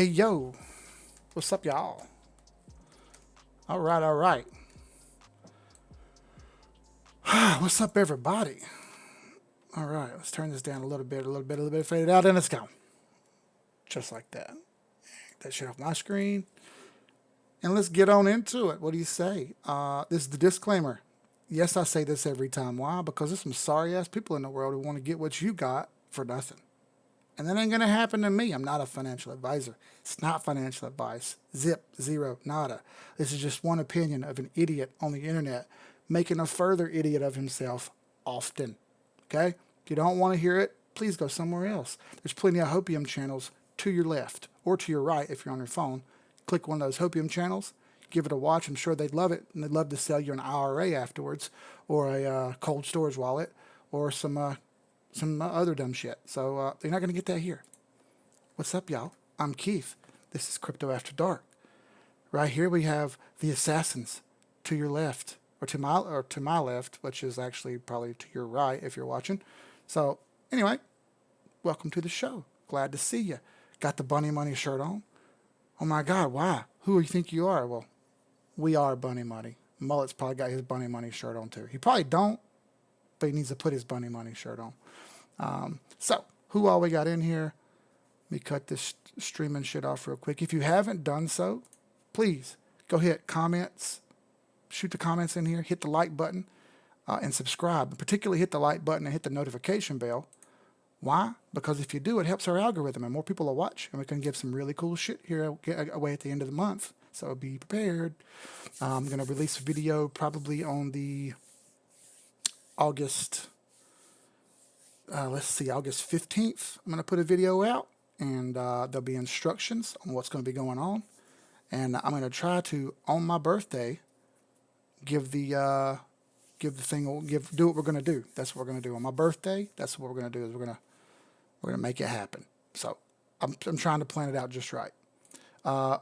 Hey, yo, what's up, y'all? All right, all right. What's up, everybody? All right, let's turn this down a little bit, fade it out, and let's go. Just like that. Get that shit off my screen. And let's get on into it. What do you say? This is the disclaimer. Yes, I say this every time. Why? Because there's some sorry ass people in the world who want to get what you got for nothing. And that ain't going to happen to me. I'm not a financial advisor. It's not financial advice. Zip, zero, nada. This is just one opinion of an idiot on the internet making a further idiot of himself often. Okay? If you don't want to hear it, please go somewhere else. There's plenty of hopium channels to your left or to your right if you're on your phone. Click one of those hopium channels, give it a watch. I'm sure they'd love it, and they'd love to sell you an IRA afterwards, or a cold storage wallet, or some other dumb shit. So you're not going to get that here. What's up, y'all? I'm Keith. This is Crypto After Dark. Right here we have the assassins to your left, or to my left, which is actually probably to your right if you're watching. So anyway, welcome to the show. Glad to see you. Got the Bunny Money shirt on. Oh my God, why? Who do you think you are? Well, we are Bunny Money. Mullet's probably got his Bunny Money shirt on too. He probably don't, but he needs to put his Bunny Money shirt on. So, who all we got in here? Let me cut this streaming shit off real quick. If you haven't done so, please go hit comments, shoot the comments in here, hit the like button, and subscribe. Particularly hit the like button and hit the notification bell. Why? Because if you do, it helps our algorithm and more people will watch, and we can give some really cool shit here away at the end of the month. So be prepared. I'm going to release a video probably on the August 15th. I'm going to put a video out, and there'll be instructions on what's going to be going on. And I'm going to try to, on my birthday, do what we're going to do. That's what we're going to do on my birthday. That's what we're going to do. Is we're going to make it happen. So I'm trying to plan it out just right.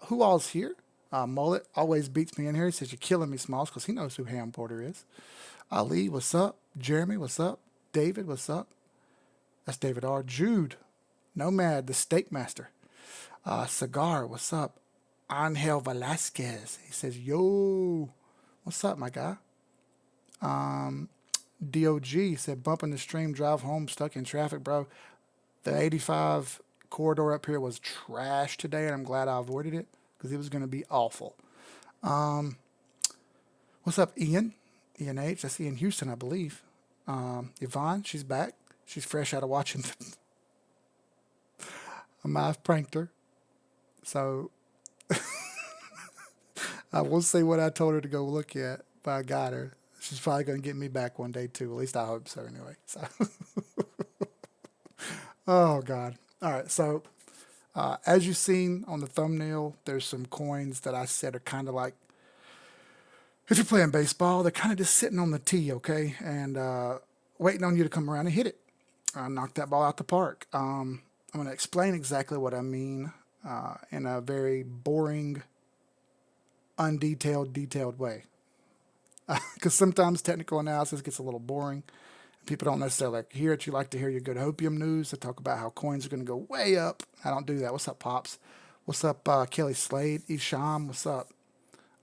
Who all's here? Mullet always beats me in here. He says, "You're killing me, Smalls," because he knows who Ham Porter is. Ali, what's up? Jeremy, what's up? David, what's up? That's David R. Jude, Nomad, the Steak Master. Cigar, what's up? Angel Velasquez, he says, "Yo, what's up, my guy?" DOG said, "Bumping the stream, drive home, stuck in traffic, bro. The 85 corridor up here was trash today, and I'm glad I avoided it because it was going to be awful." What's up, Ian? Ian H. That's Ian Houston, I believe. Yvonne, she's back. She's fresh out of watching. I've pranked her. So I won't say what I told her to go look at, but I got her. She's probably going to get me back one day too. At least I hope so anyway. So oh God. All right. So as you've seen on the thumbnail, there's some coins that I said are kind of like, if you're playing baseball, they're kind of just sitting on the tee, okay? And waiting on you to come around and hit it. Knock that ball out the park. I'm going to explain exactly what I mean in a very boring, detailed way. Because sometimes technical analysis gets a little boring. People don't necessarily like hear it. You like to hear your good hopium news to talk about how coins are going to go way up. I don't do that. What's up, Pops? What's up, Kelly Slade? Isham, what's up?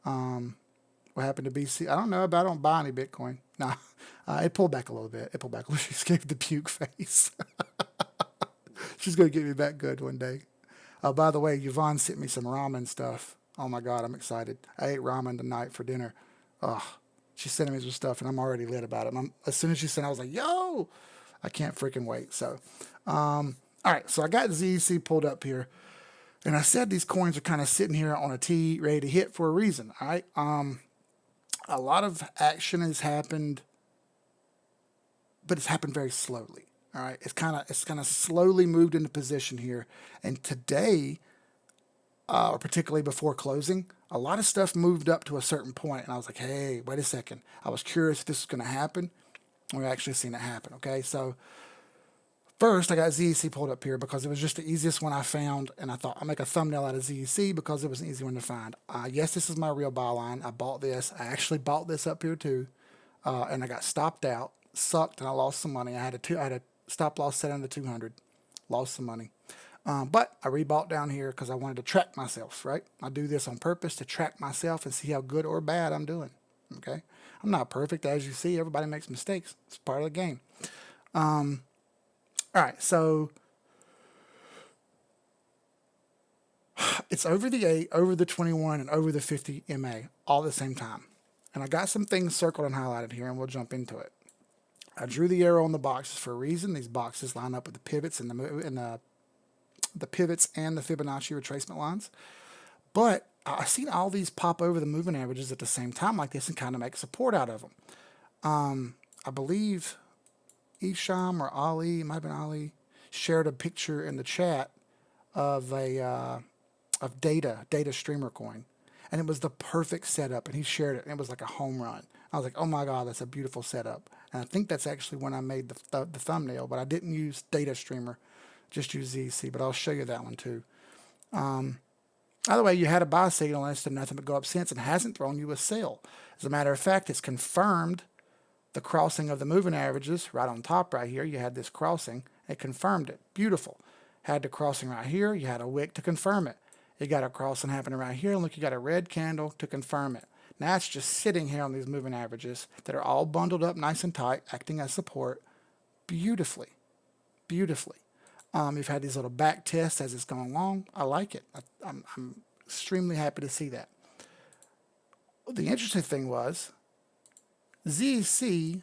What happened to BC? I don't know, but I don't buy any Bitcoin. Nah, it pulled back a little bit. She just gave the puke face. She's going to get me back good one day. By the way, Yvonne sent me some ramen stuff. Oh my God, I'm excited. I ate ramen tonight for dinner. She sent me some stuff, and I'm already lit about it. As soon as she sent it, I was like, yo, I can't freaking wait. So, all right, so I got ZEC pulled up here. And I said these coins are kind of sitting here on a tee ready to hit for a reason, all right? A lot of action has happened, but it's happened very slowly. All right, it's kind of slowly moved into position here. And today, or particularly before closing, a lot of stuff moved up to a certain point, and I was like, hey, wait a second. I was curious if this was going to happen. We've actually seen it happen. Okay, so first I got ZEC pulled up here because it was just the easiest one I found, and I thought I'll make a thumbnail out of ZEC because it was an easy one to find. Yes, this is my real buy line. I bought this. I actually bought this up here too, and I got stopped out, sucked, and I lost some money. I had a stop loss set under 200, lost some money. But I rebought down here because I wanted to track myself, right? I do this on purpose to track myself and see how good or bad I'm doing. Okay, I'm not perfect, as you see. Everybody makes mistakes. It's part of the game. All right, so it's over the 8, over the 21, and over the 50 MA all at the same time. And I got some things circled and highlighted here, and we'll jump into it. I drew the arrow on the boxes for a reason. These boxes line up with the pivots and the pivots and the Fibonacci retracement lines. But I've seen all these pop over the moving averages at the same time like this and kind of make support out of them. I believe Isham or Ali, it might have been Ali, shared a picture in the chat of a data streamer coin, and it was the perfect setup. And he shared it, and it was like a home run. I was like, oh my god, that's a beautiful setup. And I think that's actually when I made the thumbnail, but I didn't use data streamer, just use ZC. But I'll show you that one too. Either way, you had a buy signal, and it's done nothing but go up since, and hasn't thrown you a sell. As a matter of fact, it's confirmed the crossing of the moving averages right on top right here. You had this crossing. It confirmed it. Beautiful. Had the crossing right here. You had a wick to confirm it. You got a crossing happening right here. And look, you got a red candle to confirm it. Now it's just sitting here on these moving averages that are all bundled up nice and tight, acting as support beautifully. Beautifully. You've had these little back tests as it's going along. I like it. I'm extremely happy to see that. The interesting thing was ZC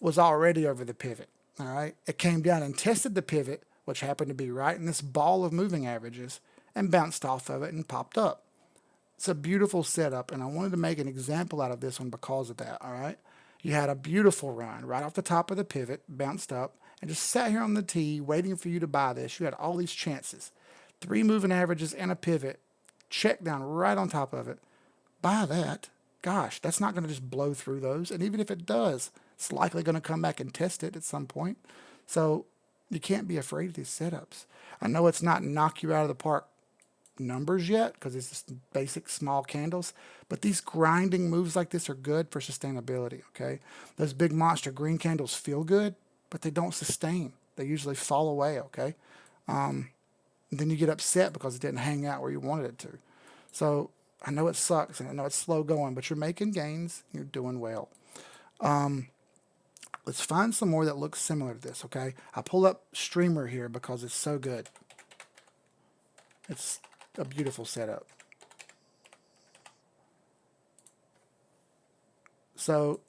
was already over the pivot. All right. It came down and tested the pivot, which happened to be right in this ball of moving averages, and bounced off of it and popped up. It's a beautiful setup, and I wanted to make an example out of this one because of that. All right. You had a beautiful run right off the top of the pivot, bounced up, and just sat here on the tee waiting for you to buy this. You had all these chances. 3 moving averages and a pivot, check down right on top of it. Buy that. Gosh, that's not going to just blow through those. And even if it does, it's likely going to come back and test it at some point. So you can't be afraid of these setups. I know it's not knock you out of the park numbers yet because it's just basic small candles, but these grinding moves like this are good for sustainability. Okay, those big monster green candles feel good, but they don't sustain. They usually fall away. Okay, then you get upset because it didn't hang out where you wanted it to. So I know it sucks and I know it's slow going, but you're making gains. You're doing well. Let's find some more that looks similar to this. Okay, I pull up Streamer here because it's so good. It's a beautiful setup. So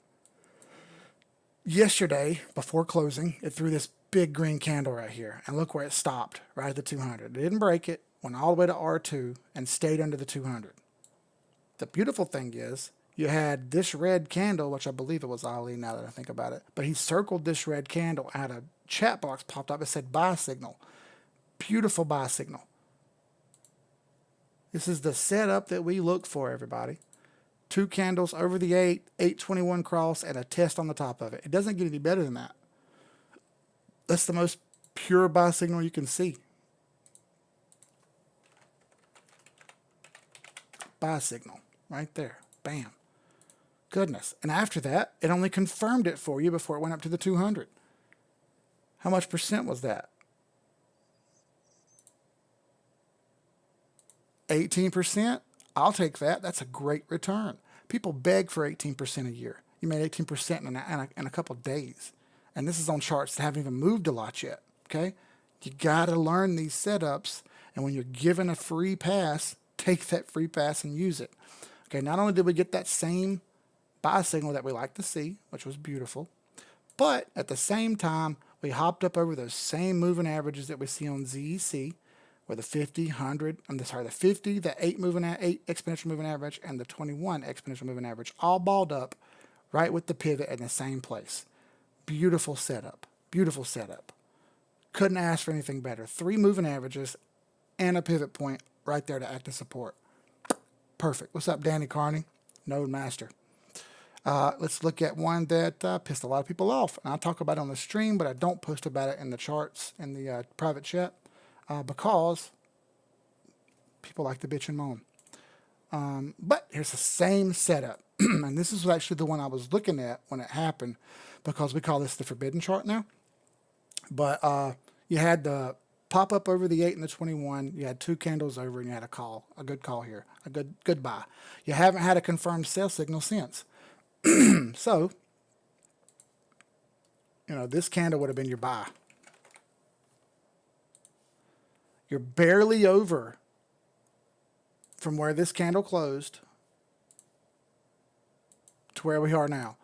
yesterday, before closing, it threw this big green candle right here. And look where it stopped, right at the 200. It didn't break it, went all the way to R2, and stayed under the 200. The beautiful thing is, you had this red candle, which I believe it was Ali now that I think about it, but he circled this red candle, and a chat box popped up that said buy signal. Beautiful buy signal. This is the setup that we look for, everybody. 2 candles over the 8, 821 cross, and a test on the top of it. It doesn't get any better than that. That's the most pure buy signal you can see. Buy signal right there. Bam. Goodness. And after that, it only confirmed it for you before it went up to the 200. How much percent was that? 18%? I'll take that. That's a great return. People beg for 18% a year. You made 18% in a couple of days. And this is on charts that haven't even moved a lot yet. Okay? You got to learn these setups. And when you're given a free pass, take that free pass and use it. Okay, not only did we get that same buy signal that we like to see, which was beautiful, but at the same time, we hopped up over those same moving averages that we see on ZEC, where the 50, 100, the 50, the 8 exponential moving average, and the 21 exponential moving average, all balled up right with the pivot in the same place. Beautiful setup. Beautiful setup. Couldn't ask for anything better. 3 moving averages and a pivot point right there to act as support. Perfect. What's up, Danny Carney? Node Master. Let's look at one that pissed a lot of people off. And I'll talk about it on the stream, but I don't post about it in the charts in the private chat because people like to bitch and moan. But here's the same setup. And this is actually the one I was looking at when it happened because we call this the forbidden chart now. But you had the pop up over the 8 and the 21. You had 2 candles over and you had a good call here, a good buy. You haven't had a confirmed sell signal since. So, this candle would have been your buy. You're barely over from where this candle closed to where we are now.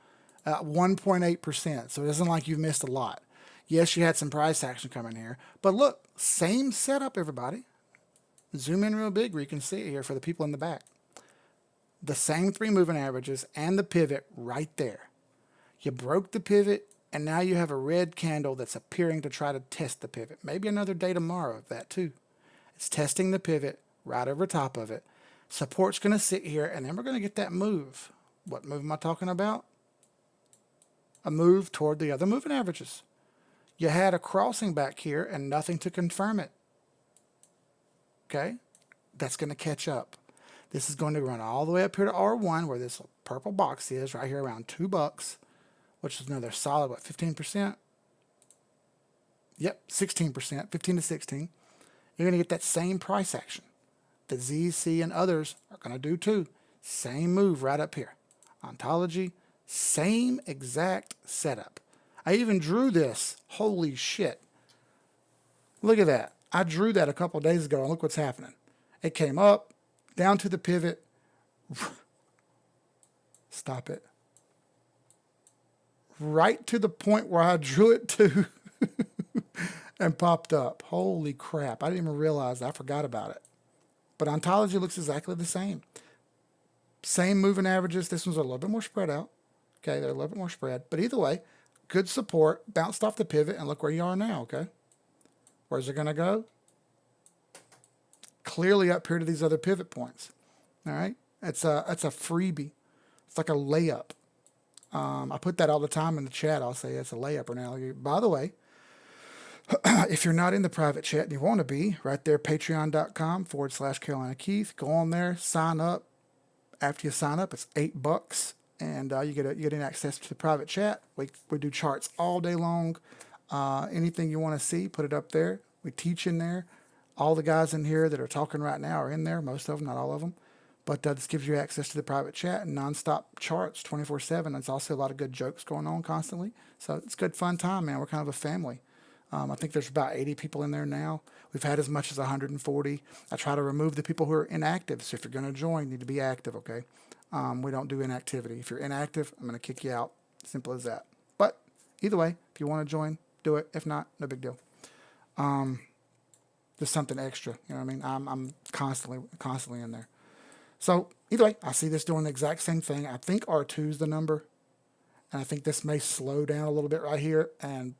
1.8%. So it isn't like you've missed a lot. Yes, you had some price action coming here. But look, same setup, everybody. Zoom in real big where you can see it here for the people in the back. The same 3 moving averages and the pivot right there. You broke the pivot, and now you have a red candle that's appearing to try to test the pivot. Maybe another day tomorrow of that too. It's testing the pivot right over top of it. Support's going to sit here, and then we're going to get that move. What move am I talking about? A move toward the other moving averages. You had a crossing back here and nothing to confirm it. Okay? That's going to catch up. This is going to run all the way up here to R1 where this purple box is, right here around $2, which is another solid, 15%? Yep, 16%, 15 to 16. You're going to get that same price action. The Z, C, and others are going to do too. Same move right up here. Ontology, same exact setup. I even drew this. Holy shit. Look at that. I drew that a couple days ago, and look what's happening. It came up, down to the pivot. Stop it. Right to the point where I drew it to and popped up. Holy crap. I didn't even realize. I forgot about it. But ontology looks exactly the same. Same moving averages. This one's a little bit more spread out. Okay, they're a little bit more spread. But either way, good support. Bounced off the pivot, and look where you are now, okay? Where's it going to go? Clearly up here to these other pivot points. All right? It's a freebie. It's like a layup. I put that all the time in the chat. I'll say it's a layup analogy. By the way, if you're not in the private chat and you want to be, right there, patreon.com/Carolina Keith. Go on there, sign up. After you sign up, it's $8, and you get in access to the private chat. We do charts all day long. Anything you want to see, put it up there. We teach in there. All the guys in here that are talking right now are in there. Most of them, not all of them. But this gives you access to the private chat and nonstop charts 24/7. There's also a lot of good jokes going on constantly. So it's good fun time, man. We're kind of a family. I think there's about 80 people in there now. We've had as much as 140. I try to remove the people who are inactive. So if you're going to join, you need to be active, okay? We don't do inactivity. If you're inactive, I'm going to kick you out. Simple as that. But either way, if you want to join, do it. If not, no big deal. Just something extra. You know what I mean? I'm constantly in there. So either way, I see this doing the exact same thing. I think R2 is the number. And I think this may slow down a little bit right here and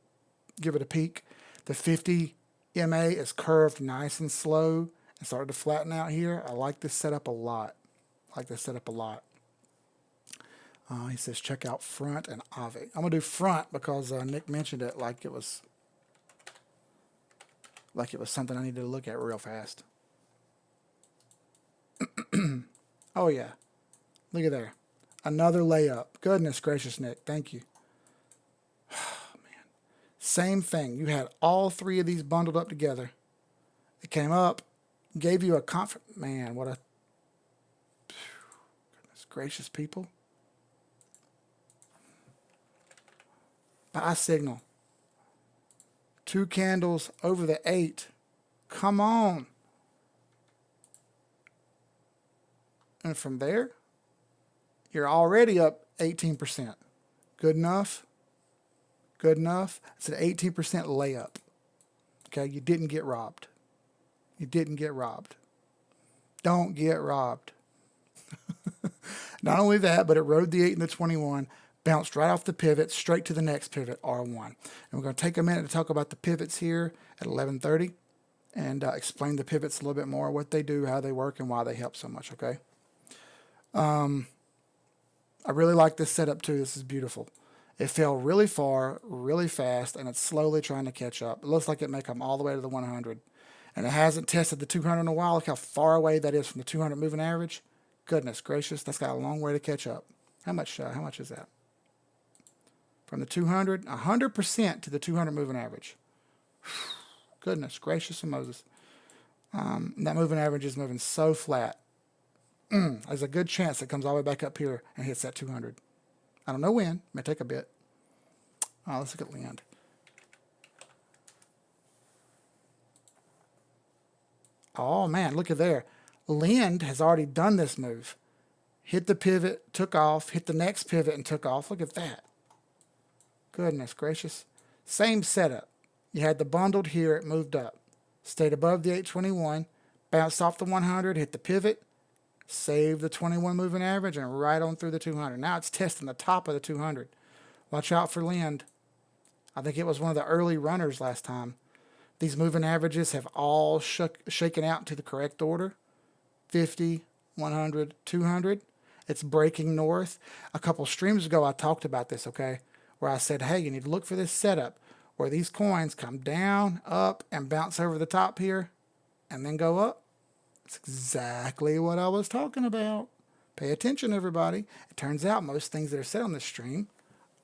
give it a peak. The 50 MA is curved nice and slow and started to flatten out here. I like this setup a lot. He says check out front and Ave. I'm gonna do front because Nick mentioned it like it was something I needed to look at real fast. Oh yeah, look at there, another layup. Goodness gracious, Nick, thank you. Same thing. You had all 3 of these bundled up together. It came up, gave you a man, what a goodness gracious, people. Buy signal. 2 candles over the 8. Come on. And from there, you're already up 18%. Good enough? Good enough. It's an 18% layup. Okay, you didn't get robbed. You didn't get robbed. Don't get robbed. Not only that, but it rode the 8 and the 21, bounced right off the pivot, straight to the next pivot, R1. And we're going to take a minute to talk about the pivots here at 11:30 and explain the pivots a little bit more, what they do, how they work, and why they help so much, okay? I really like this setup too. This is beautiful. It fell really far, really fast, and it's slowly trying to catch up. It looks like it may come all the way to the 100. And it hasn't tested the 200 in a while. Look how far away that is from the 200 moving average. Goodness gracious, that's got a long way to catch up. How much is that? From the 200, 100% to the 200 moving average. Goodness gracious and Moses. That moving average is moving so flat. There's a good chance it comes all the way back up here and hits that 200. I don't know when. It may take a bit. Let's look at Lind. Oh, man, look at there. Lind has already done this move. Hit the pivot, took off, hit the next pivot, and took off. Look at that. Goodness gracious. Same setup. You had the bundled here, it moved up. Stayed above the 821, bounced off the 100, hit the pivot, saved the 21 moving average, and right on through the 200. Now it's testing the top of the 200. Watch out for Lind. I think it was one of the early runners last time. These moving averages have all shaken out to the correct order. 50, 100, 200. It's breaking north. A couple streams ago, I talked about this, okay? Where I said, hey, you need to look for this setup where these coins come down, up, and bounce over the top here, and then go up. It's exactly what I was talking about. Pay attention, everybody. It turns out most things that are said on this stream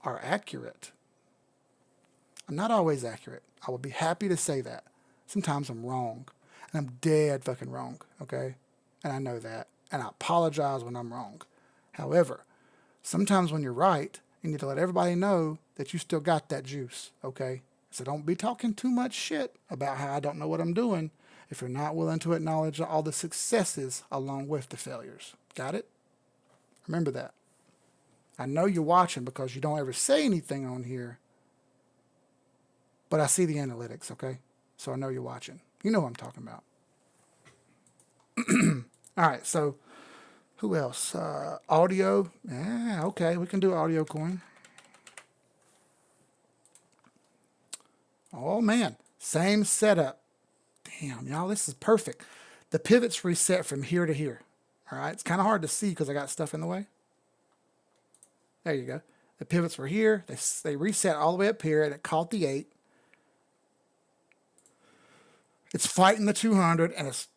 are accurate. I'm not always accurate. I will be happy to say that. Sometimes I'm wrong. And I'm dead fucking wrong, okay? And I know that. And I apologize when I'm wrong. However, sometimes when you're right, you need to let everybody know that you still got that juice, okay? So don't be talking too much shit about how I don't know what I'm doing if you're not willing to acknowledge all the successes along with the failures. Got it? Remember that. I know you're watching because you don't ever say anything on here, but I see the analytics, okay? So I know you're watching. You know what I'm talking about. All right, so who else? Audio. Yeah, okay, we can do audio coin. Oh, man. Same setup. Damn, y'all, this is perfect. The pivot's reset from here to here. All right, it's kind of hard to see because I got stuff in the way. There you go. The pivots were here. They reset all the way up here, and it caught the 8. It's fighting the 200, and it's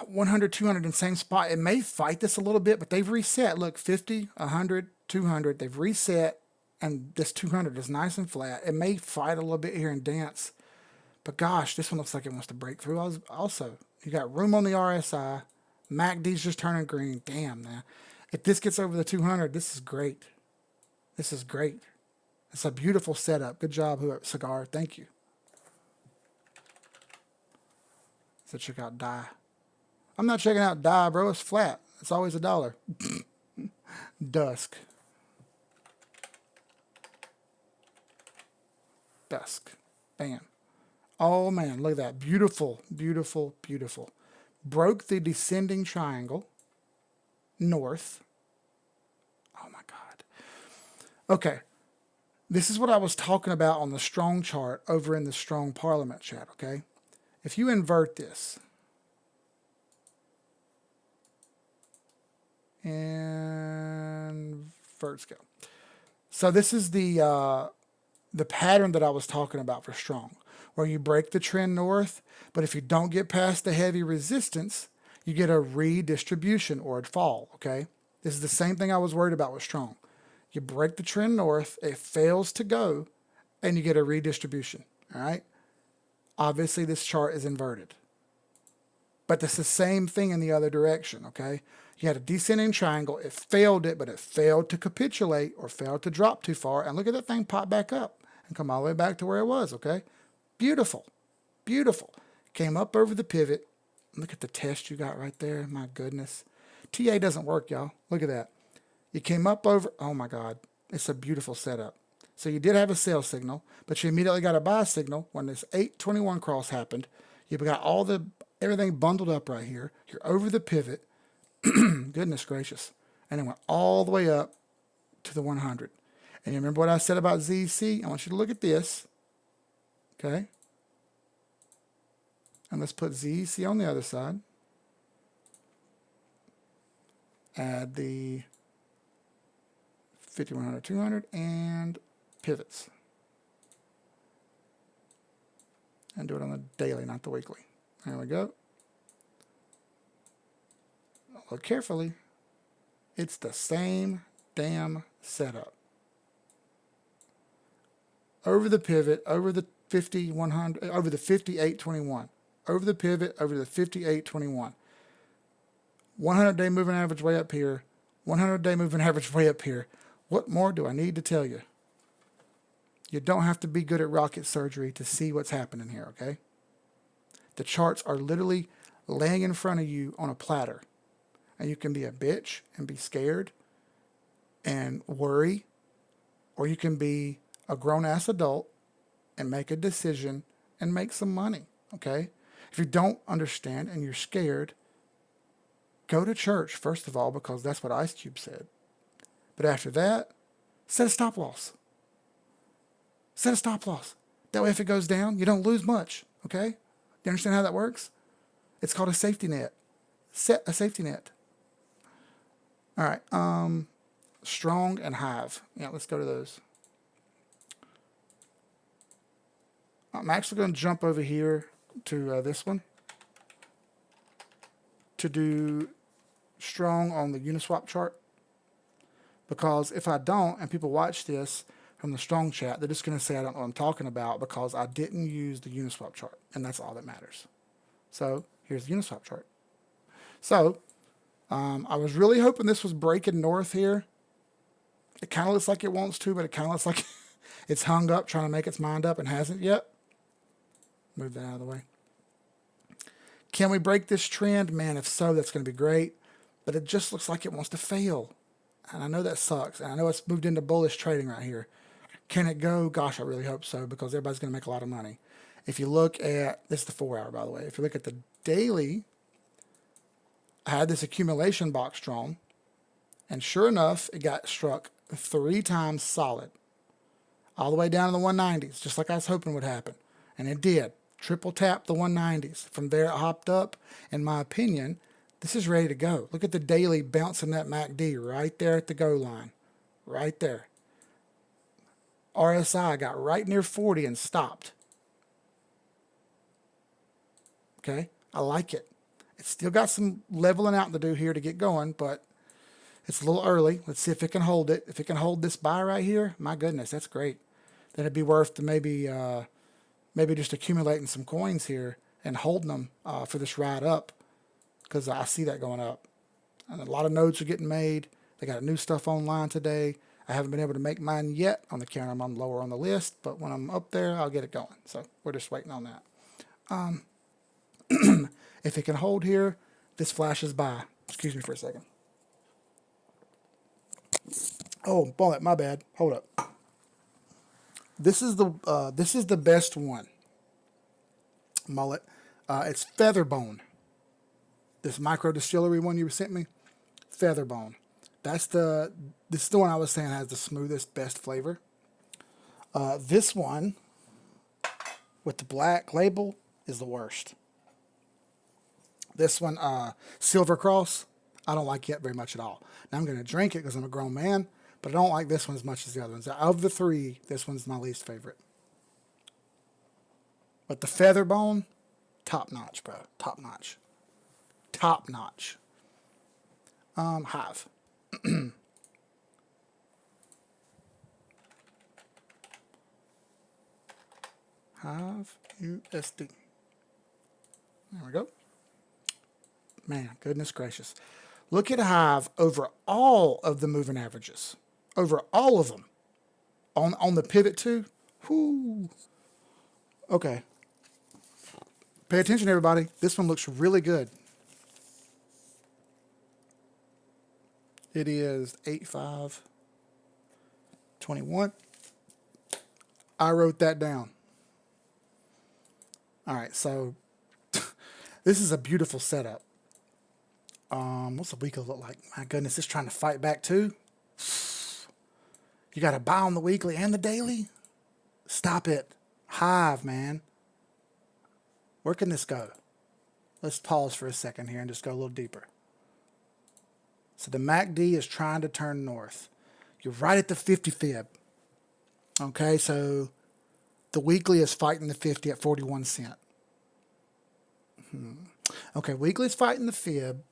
100, 200 in the same spot. It may fight this a little bit, but they've reset. Look, 50, 100, 200. They've reset, and this 200 is nice and flat. It may fight a little bit here and dance, but gosh, this one looks like it wants to break through. Also, you got room on the RSI. MACD's just turning green. Damn, man. If this gets over the 200, this is great. This is great. It's a beautiful setup. Good job, Cigar. Thank you. So check out Die. I'm not checking out Die, bro. It's flat. It's always $1. Dusk. Dusk. Bam. Oh, man. Look at that. Beautiful, beautiful, beautiful. Broke the descending triangle. North. Oh, my God. Okay. This is what I was talking about on the strong chart over in the strong parliament chat, okay? If you invert this, and invert scale. So this is the pattern that I was talking about for strong, where you break the trend north, but if you don't get past the heavy resistance, you get a redistribution or a fall, okay? This is the same thing I was worried about with strong. You break the trend north, it fails to go, and you get a redistribution, all right? Obviously, this chart is inverted. But it's the same thing in the other direction, okay? You had a descending triangle. It failed it, but it failed to capitulate or failed to drop too far. And look at that thing pop back up and come all the way back to where it was, okay? Beautiful. Beautiful. Came up over the pivot. Look at the test you got right there. My goodness. TA doesn't work, y'all. Look at that. You came up over. Oh, my God. It's a beautiful setup. So you did have a sell signal, but you immediately got a buy signal when this 821 cross happened. You've got everything bundled up right here. You're over the pivot. Goodness gracious. And it went all the way up to the 100. And you remember what I said about ZC? I want you to look at this. Okay. And let's put ZC on the other side. Add the 50, 100, 200, and pivots. And do it on the daily, not the weekly. There we go. Look carefully. It's the same damn setup. Over the pivot, over the 50, 100, over the 58.21. Over the pivot, over the 58.21. 100-day moving average way up here. 100-day moving average way up here. What more do I need to tell you? You don't have to be good at rocket surgery to see what's happening here, okay? The charts are literally laying in front of you on a platter. And you can be a bitch and be scared and worry, or you can be a grown-ass adult and make a decision and make some money, okay? If you don't understand and you're scared, go to church, first of all, because that's what Ice Cube said. But after that, set a stop loss. Set a stop loss. That way if it goes down, you don't lose much, okay? Do you understand how that works? It's called a safety net. Set a safety net. All right, Strong and Hive. Yeah, let's go to those. I'm actually going to jump over here to this one to do Strong on the Uniswap chart. Because if I don't, and people watch this from the Strong chat, they're just going to say I don't know what I'm talking about because I didn't use the Uniswap chart. And that's all that matters. So here's the Uniswap chart. So I was really hoping this was breaking north here. It kind of looks like it wants to, but it kind of looks like it's hung up trying to make its mind up and hasn't yet. Move that out of the way. Can we break this trend? Man, if so, that's going to be great. But it just looks like it wants to fail. And I know that sucks. And I know it's moved into bullish trading right here. Can it go? Gosh, I really hope so because everybody's going to make a lot of money. If you look at, this is the 4 hour, by the way. If you look at the daily, I had this accumulation box drawn. And sure enough, it got struck 3 times solid. All the way down to the 190s, just like I was hoping would happen. And it did. Triple tap the 190s. From there, it hopped up. In my opinion, this is ready to go. Look at the daily bouncing that MACD right there at the go line. Right there. RSI got right near 40 and stopped. Okay, I like it. It's still got some leveling out to do here to get going, but it's a little early. Let's see if it can hold it. If it can hold this buy right here, my goodness, that's great. Then it'd be worth to maybe just accumulating some coins here and holding them for this ride up because I see that going up. And a lot of nodes are getting made. They got new stuff online today. I haven't been able to make mine yet on the counter. I'm lower on the list, but when I'm up there, I'll get it going. So we're just waiting on that. If it can hold here, this flashes by. Excuse me for a second. Oh, bullet, my bad. Hold up. This is the best one. Mullet. It's Featherbone. This micro distillery one you sent me. Featherbone. This is the one I was saying has the smoothest, best flavor. This one with the black label is the worst. This one, Silver Cross, I don't like it very much at all. Now I'm going to drink it because I'm a grown man, but I don't like this one as much as the other ones. Of the 3, this one's my least favorite. But the Featherbone, top notch, bro. Top notch. Top notch. Hive. Hive USD. There we go. Man, goodness gracious. Look at Hive over all of the moving averages. Over all of them. On the pivot too. Whoo. Okay. Pay attention, everybody. This one looks really good. It is 8/5/21. I wrote that down. All right, so this is a beautiful setup. What's the weekly look like? My goodness, it's trying to fight back too. You got to buy on the weekly and the daily? Stop it. Hive, man. Where can this go? Let's pause for a second here and just go a little deeper. So the MACD is trying to turn north. You're right at the 50 fib. Okay, so the weekly is fighting the 50 at 41 cents. Okay, weekly is fighting the fib.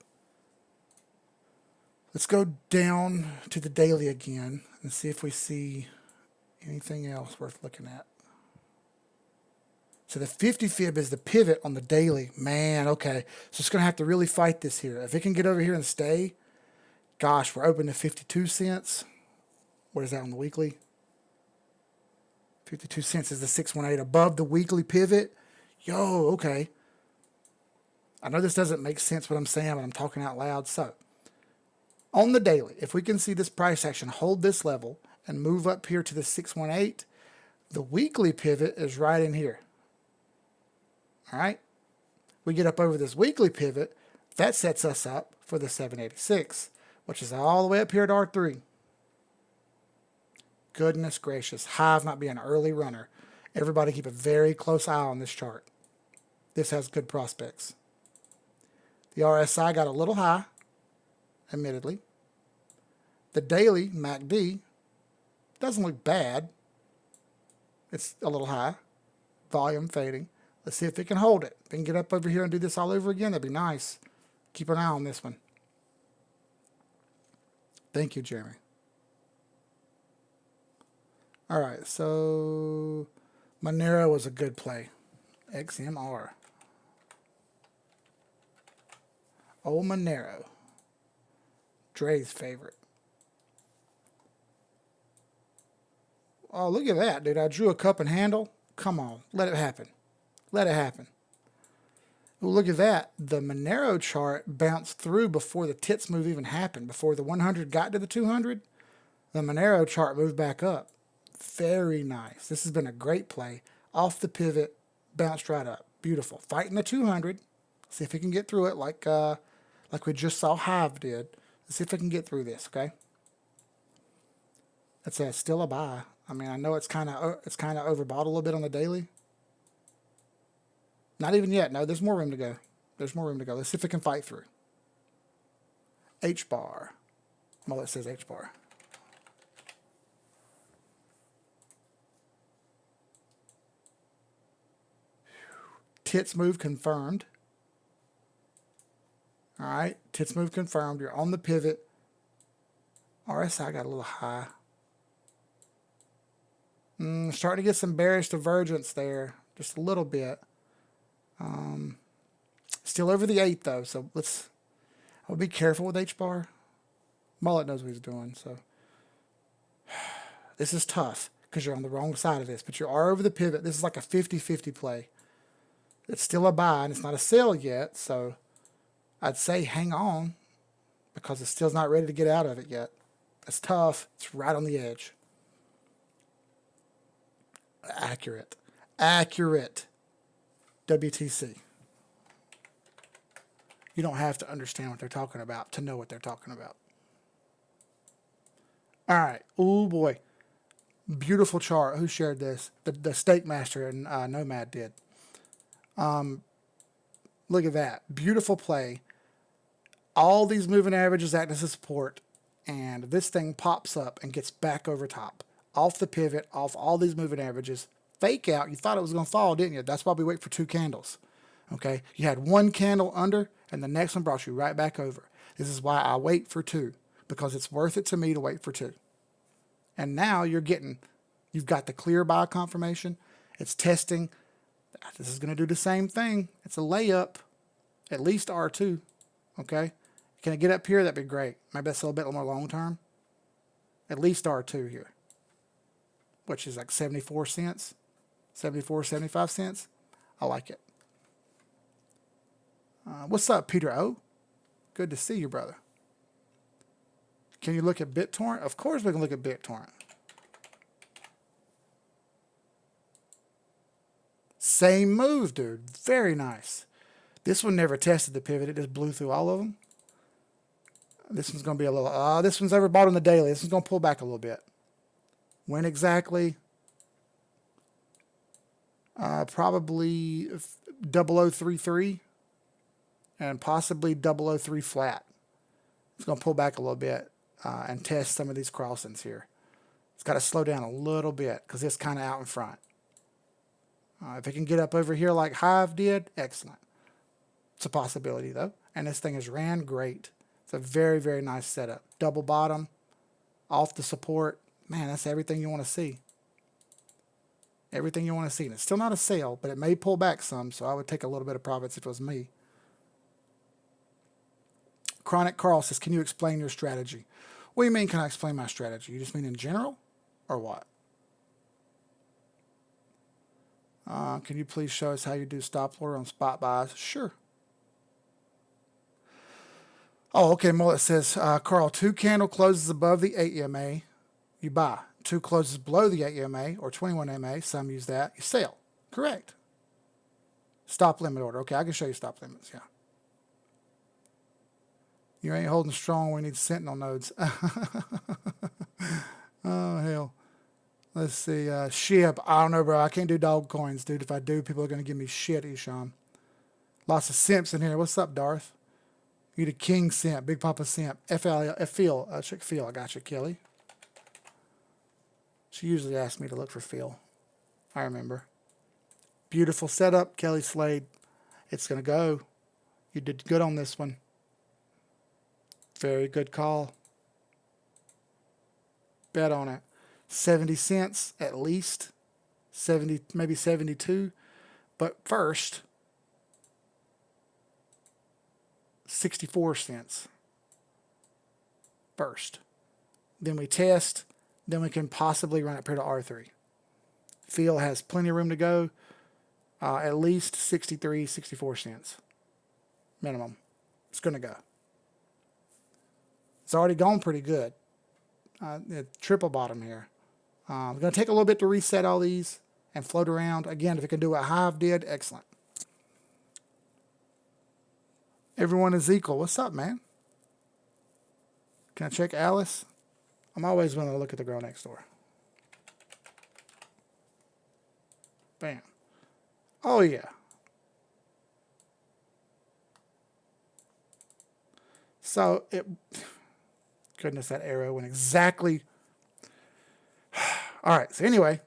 Let's go down to the daily again and see if we see anything else worth looking at. So the 50 fib is the pivot on the daily. Man, okay. So it's going to have to really fight this here. If it can get over here and stay, gosh, we're open to 52 cents. What is that on the weekly? 52 cents is the 618 above the weekly pivot. Yo, okay. I know this doesn't make sense what I'm saying, but I'm talking out loud. So on the daily, if we can see this price action hold this level and move up here to the 618, the weekly pivot is right in here. All right. We get up over this weekly pivot. That sets us up for the 786, which is all the way up here at R3. Goodness gracious. Hive might be an early runner. Everybody keep a very close eye on this chart. This has good prospects. The RSI got a little high, admittedly. The daily MACD doesn't look bad. It's a little high. Volume fading. Let's see if it can hold it. If it can get up over here and do this all over again, that'd be nice. Keep an eye on this one. Thank you, Jeremy. All right, so Monero was a good play. XMR. Old Monero. Dre's favorite. Oh, look at that, dude. I drew a cup and handle. Come on, let it happen. Let it happen. Ooh, look at that. The Monero chart bounced through before the tits move even happened. Before the 100 got to the 200, the Monero chart moved back up. Very nice. This has been a great play. Off the pivot, bounced right up. Beautiful. Fighting the 200. See if we can get through it like we just saw Hive did. Let's see if we can get through this, okay? It's still a buy. I mean, I know it's kind of overbought a little bit on the daily. Not even yet. No, there's more room to go. There's more room to go. Let's see if it can fight through. H-bar. Well, it says H-bar. Tits move confirmed. All right. Tits move confirmed. You're on the pivot. RSI got a little high. Starting to get some bearish divergence there. Just a little bit. Still over the 8 though, so I'll be careful with H-bar. Mullet knows what he's doing, so this is tough because you're on the wrong side of this, but you are over the pivot. This is like a 50-50 play. It's still a buy, and it's not a sell yet, so I'd say hang on because it's still not ready to get out of it yet. It's tough. It's right on the edge. Accurate. Accurate. WTC. You don't have to understand what they're talking about to know what they're talking about. All right. Oh, boy. Beautiful chart. Who shared this? The Stake Master and Nomad did. Look at that. Beautiful play. All these moving averages act as a support, and this thing pops up and gets back over top. Off the pivot, off all these moving averages. Fake out. You thought it was going to fall, didn't you? That's why we wait for 2 candles. Okay? You had 1 candle under, and the next one brought you right back over. This is why I wait for 2, because it's worth it to me to wait for 2. And now you've got the clear buy confirmation. It's testing. This is going to do the same thing. It's a layup, at least R2. Okay? Can it get up here? That'd be great. Maybe that's a little bit more long term. At least R2 here, which is like 74 cents, 74, 75 cents. I like it. What's up, Peter O? Good to see you, brother. Can you look at BitTorrent? Of course we can look at BitTorrent. Same move, dude. Very nice. This one never tested the pivot. It just blew through all of them. This one's going to be a little... this one's overbought on the daily. This one's going to pull back a little bit. When exactly? Probably 0033 and possibly 003 flat. It's going to pull back a little bit and test some of these crossings here. It's got to slow down a little bit because it's kind of out in front. If it can get up over here like Hive did, excellent. It's a possibility, though. And this thing has ran great. It's a very, very nice setup. Double bottom, off the support. Man, that's everything you want to see. Everything you want to see. And it's still not a sale, but it may pull back some, so I would take a little bit of profits if it was me. Chronic Carl says, can you explain your strategy? What do you mean, can I explain my strategy? You just mean in general? Or what? Can you please show us how you do stop order on spot buys? Sure. Oh, okay. Mullet says, Carl, 2 candle closes above the 8 EMA, you buy. 2 closes below the 8 EMA or 21 EMA, some use that, you sell. Correct. Stop limit order. Okay, I can show you stop limits, yeah. You ain't holding strong. We need sentinel nodes. Oh, hell. Let's see. Ship. I don't know, bro. I can't do dog coins, dude. If I do, people are going to give me shit, Ishan. Lots of simps in here. What's up, Darth? You the king simp. Big Papa simp. Phil. Check Phil. I got you, Kelly. She usually asks me to look for Phil. I remember. Beautiful setup, Kelly Slade. It's going to go. You did good on this one. Very good call. Bet on it. 70 cents at least. 70, maybe 72. But first, 64 cents. First. Then we test. Then we can possibly run it here to R3. Phil has plenty of room to go. At least 63, 64 cents. Minimum. It's going to go. It's already gone pretty good. Triple bottom here. We're going to take a little bit to reset all these and float around. Again, if it can do what Hive did, excellent. Everyone is equal. What's up, man? Can I check Alice? I'm always willing to look at the girl next door. Bam. Oh, yeah. So, goodness, that arrow went exactly. All right. So, anyway,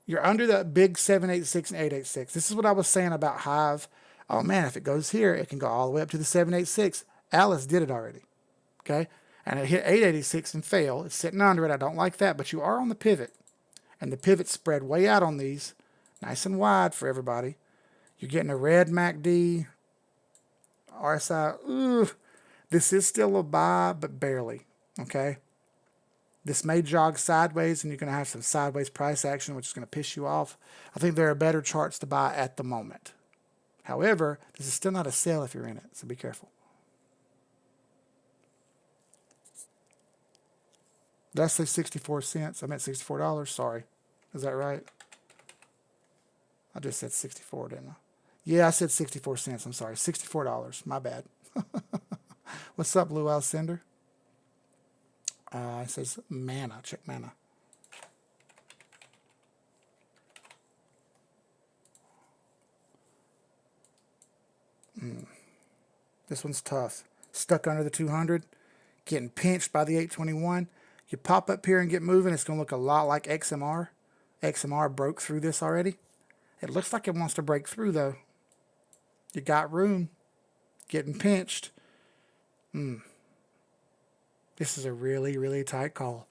you're under that big 786 and 886. This is what I was saying about Hive. Oh, man, if it goes here, it can go all the way up to the 786. Alice did it already. Okay? And it hit 886 and failed. It's sitting under it. I don't like that. But you are on the pivot. And the pivot spread way out on these. Nice and wide for everybody. You're getting a red MACD. RSI. Ooh. This is still a buy, but barely. Okay? This may jog sideways, and you're going to have some sideways price action, which is going to piss you off. I think there are better charts to buy at the moment. However, this is still not a sale if you're in it, so be careful. Did I say 64 cents? I meant $64. Sorry. Is that right? I just said 64, didn't I? Yeah, I said 64 cents. I'm sorry. $64. My bad. What's up, Blue Alcindor? It says mana. Check mana. This one's tough. Stuck under the 200. Getting pinched by the 821. You pop up here and get moving. It's going to look a lot like XMR. XMR broke through this already. It looks like it wants to break through, though. You got room. Getting pinched. This is a really, really tight call.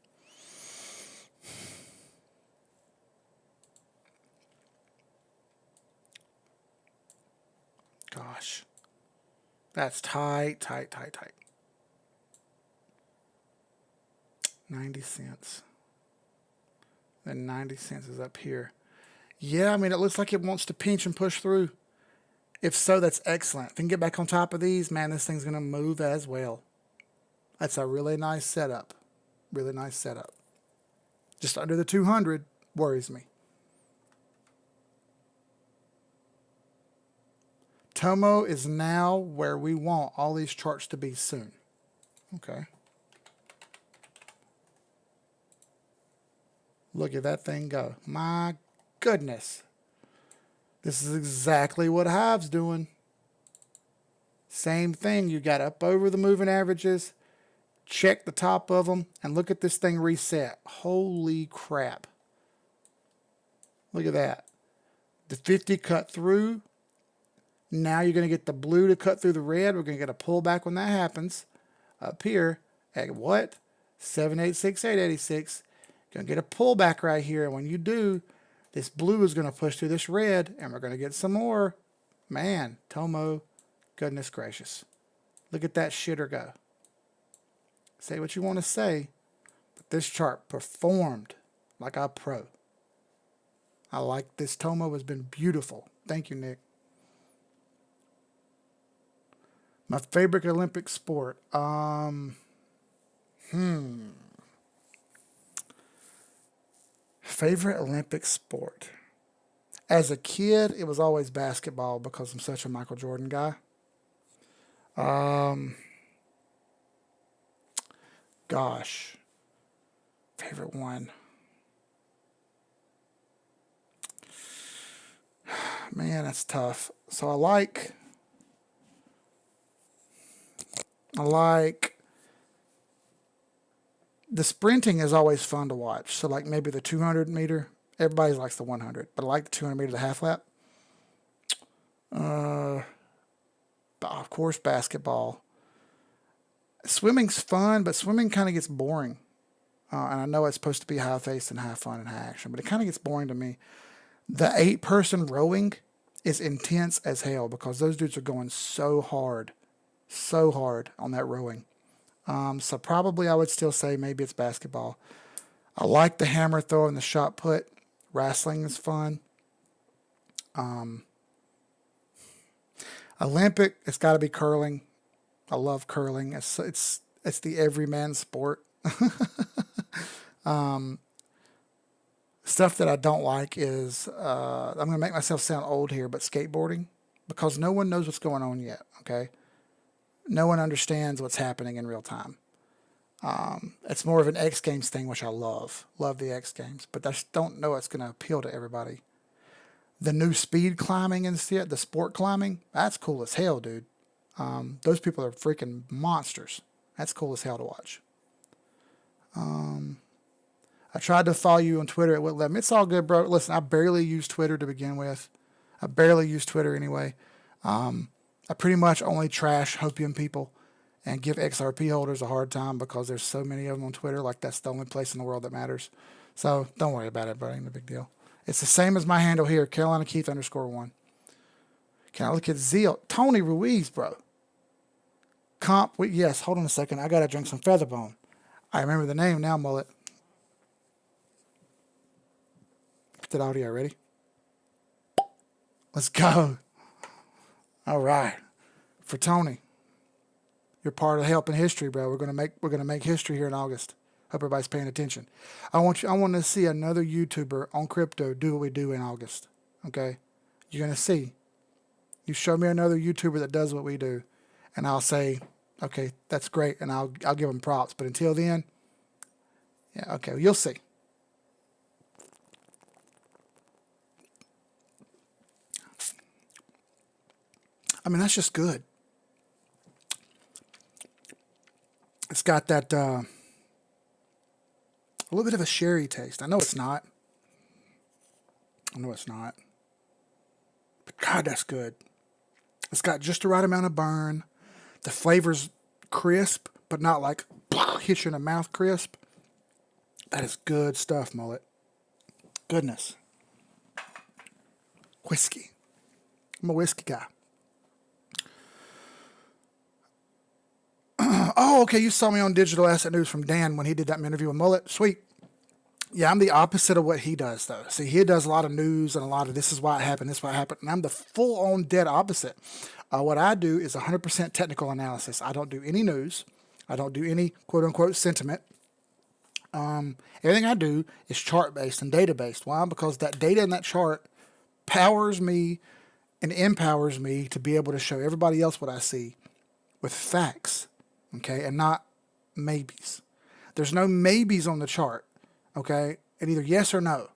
Gosh. That's tight, tight, tight, tight. 90 cents. Then 90 cents is up here. Yeah, I mean, it looks like it wants to pinch and push through. If so, that's excellent. If we can get back on top of these, man, this thing's going to move as well. That's a really nice setup. Really nice setup. Just under the 200 worries me. Tomo is now where we want all these charts to be soon. Okay. Look at that thing go. My goodness. This is exactly what Hive's doing. Same thing. You got up over the moving averages. Check the top of them. And look at this thing reset. Holy crap. Look at that. The 50 cut through. Now you're going to get the blue to cut through the red. We're going to get a pullback when that happens. Up here at what? 786, 886. Going to get a pullback right here. And when you do, This blue is going to push through this red, and we're going to get some more. Man, Tomo, goodness gracious. Look at that shitter go. Say what you want to say, but this chart performed like a pro. I like this. Tomo has been beautiful. Thank you, Nick. My favorite Olympic sport. Favorite Olympic sport. As a kid, it was always basketball because I'm such a Michael Jordan guy. Gosh. Favorite one. Man, that's tough. So I like the sprinting is always fun to watch. So like maybe the 200 meter. Everybody likes the 100, but I like the 200 meter, the half lap. Of course, basketball. Swimming's fun, but swimming kind of gets boring. And I know it's supposed to be high pace and high fun and high action, but it kind of gets boring to me. The 8-person rowing is intense as hell because those dudes are going so hard on that rowing. So probably I would still say maybe it's basketball. I like the hammer throw and the shot put. Wrestling is fun. Olympic, it's got to be curling. I love curling. It's the everyman sport. Stuff that I don't like is I'm going to make myself sound old here, but skateboarding, because no one knows what's going on yet. Okay, no one understands what's happening in real time. It's more of an X Games thing, which I love the X Games, but I just don't know it's going to appeal to everybody. The new speed climbing instead, the sport climbing, that's cool as hell, dude. Those people are freaking monsters. That's cool as hell to watch. I tried to follow you on Twitter. It wouldn't let me. It's all good, bro. Listen, I barely use Twitter to begin with. I barely use Twitter anyway. I pretty much only trash Hopium people and give XRP holders a hard time because there's so many of them on Twitter. Like, that's the only place in the world that matters. So don't worry about it, bro. Ain't a big deal. It's the same as my handle here, Carolina Keith _1. Can I look at Zeal? Tony Ruiz, bro. Yes, hold on a second. I got to drink some Featherbone. I remember the name now, Mullet. Get that audio ready. Let's go. All right. For Tony, you're part of helping history, bro. We're gonna make history here in August. Hope everybody's paying attention. I want to see another YouTuber on crypto do what we do in August. Okay? You're gonna see. You show me another YouTuber that does what we do, and I'll say, okay, that's great, and I'll give them props. But until then, yeah, okay, well, you'll see. I mean, that's just good. It's got that a little bit of a sherry taste. I know it's not. But God, that's good. It's got just the right amount of burn. The flavor's crisp, but not like hit you in the mouth crisp. That is good stuff, Mullet. Goodness. Whiskey. I'm a whiskey guy. Oh, okay. You saw me on Digital Asset News from Dan when he did that interview with Mullet. Sweet. Yeah, I'm the opposite of what he does, though. See, he does a lot of news and a lot of this is why it happened, this is why it happened. And I'm the full-on dead opposite. What I do is 100% technical analysis. I don't do any news. I don't do any quote-unquote sentiment. Everything I do is chart-based and data-based. Why? Because that data in that chart powers me and empowers me to be able to show everybody else what I see with facts, okay, and not maybes. There's no maybes on the chart, okay, and either yes or no.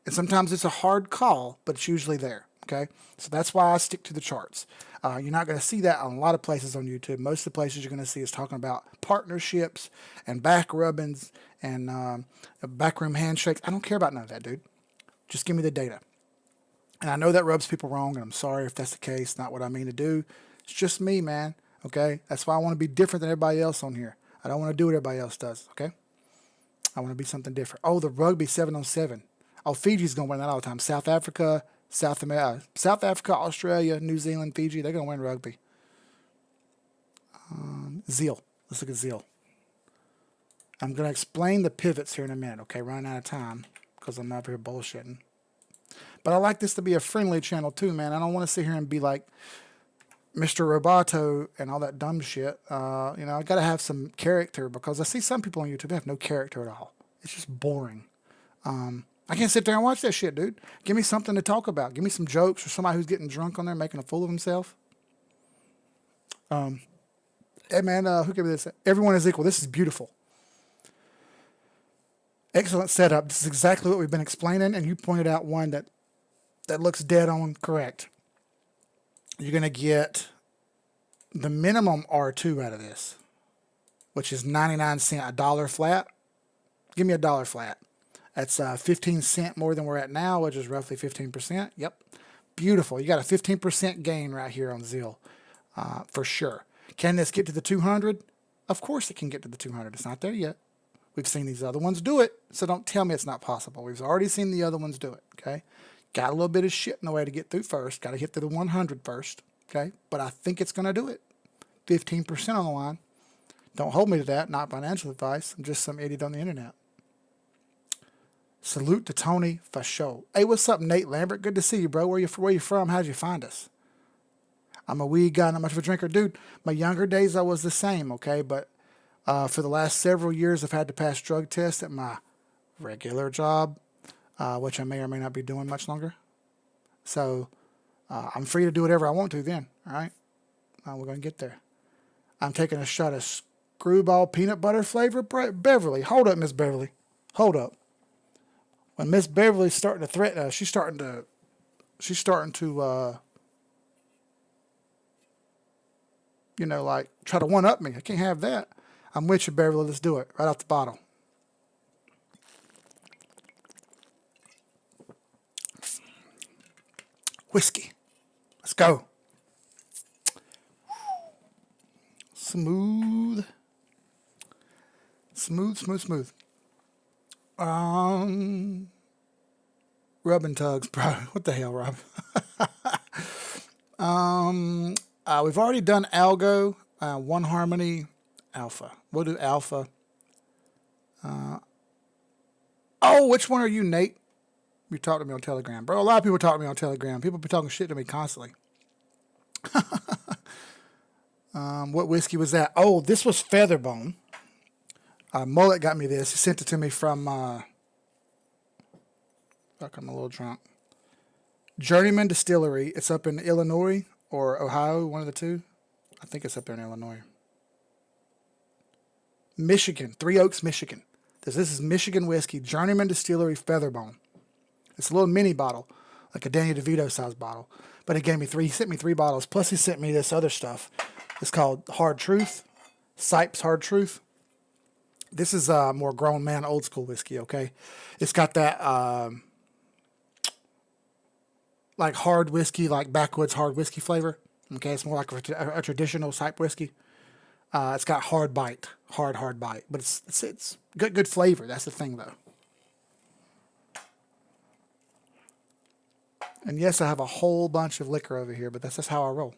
And sometimes it's a hard call, but it's usually there, okay? So that's why I stick to the charts. You're not going to see that on a lot of places on YouTube. Most of the places you're going to see is talking about partnerships and back rubbings and backroom handshakes. I don't care about none of that, dude. Just give me the data. And I know that rubs people wrong, and I'm sorry if that's the case. Not what I mean to do. It's just me, man, okay? That's why I want to be different than everybody else on here. I don't want to do what everybody else does, okay? I want to be something different. Oh, the rugby 7-on-7. Oh, Fiji's going to win that all the time. South Africa, South America, South Africa, Australia, New Zealand, Fiji, they're going to win rugby. Zeal. Let's look at Zeal. I'm going to explain the pivots here in a minute, okay? Running out of time because I'm up here bullshitting. But I like this to be a friendly channel too, man. I don't want to sit here and be like Mr. Roboto and all that dumb shit. You know, I got to have some character because I see some people on YouTube that have no character at all. It's just boring. I can't sit there and watch that shit, dude. Give me something to talk about. Give me some jokes or somebody who's getting drunk on there making a fool of himself. Hey, man, who gave me this? Everyone is equal. This is beautiful. Excellent setup. This is exactly what we've been explaining, and you pointed out one that looks dead on correct. You're going to get the minimum R2 out of this, which is 99 cents, a dollar flat. Give me a dollar flat. That's 15 cents more than we're at now, which is roughly 15%. Yep. Beautiful. You got a 15% gain right here on Zeal, for sure. Can this get to the 200? Of course it can get to the 200. It's not there yet. We've seen these other ones do it, so don't tell me it's not possible. We've already seen the other ones do it, okay? Got a little bit of shit in the way to get through first. Got to hit through the 100 first, okay? But I think it's going to do it. 15% on the line. Don't hold me to that. Not financial advice. I'm just some idiot on the internet. Salute to Tony for sure. Hey, what's up, Nate Lambert? Good to see you, bro. Where you from? How'd you find us? I'm a weed guy, not much of a drinker. Dude, my younger days I was the same, okay? But for the last several years, I've had to pass drug tests at my regular job, which I may or may not be doing much longer. So I'm free to do whatever I want to then, all right? We're going to get there. I'm taking a shot of Screwball peanut butter flavor. Beverly, hold up, Miss Beverly. Hold up. When Miss Beverly's starting to threaten us, she's starting to, you know, like try to one-up me. I can't have that. I'm with you, Beverly. Let's do it. Right off the bottle. Whiskey. Let's go. Smooth. Smooth, smooth, smooth. Rub and tugs, bro. What the hell, Rob? We've already done Algo, One Harmony, Alpha. We'll do Alpha. Oh, which one are you, Nate? You talk to me on Telegram. Bro, a lot of people talk to me on Telegram. People be talking shit to me constantly. What whiskey was that? Oh, this was Featherbone. Mullet got me this. He sent it to me from... fuck, I'm a little drunk. Journeyman Distillery. It's up in Illinois or Ohio, one of the two. I think it's up there in Illinois. Michigan. Three Oaks, Michigan. This is Michigan whiskey. Journeyman Distillery Featherbone. It's a little mini bottle, like a Danny DeVito size bottle. But he sent me 3 bottles. Plus he sent me this other stuff. It's called Hard Truth. Sipes Hard Truth. This is more grown man, old school whiskey, okay? It's got that like hard whiskey, like backwoods hard whiskey flavor. Okay, it's more like a traditional type whiskey. It's got hard bite, hard bite, but it's good flavor. That's the thing, though. And yes, I have a whole bunch of liquor over here, but that's just how I roll.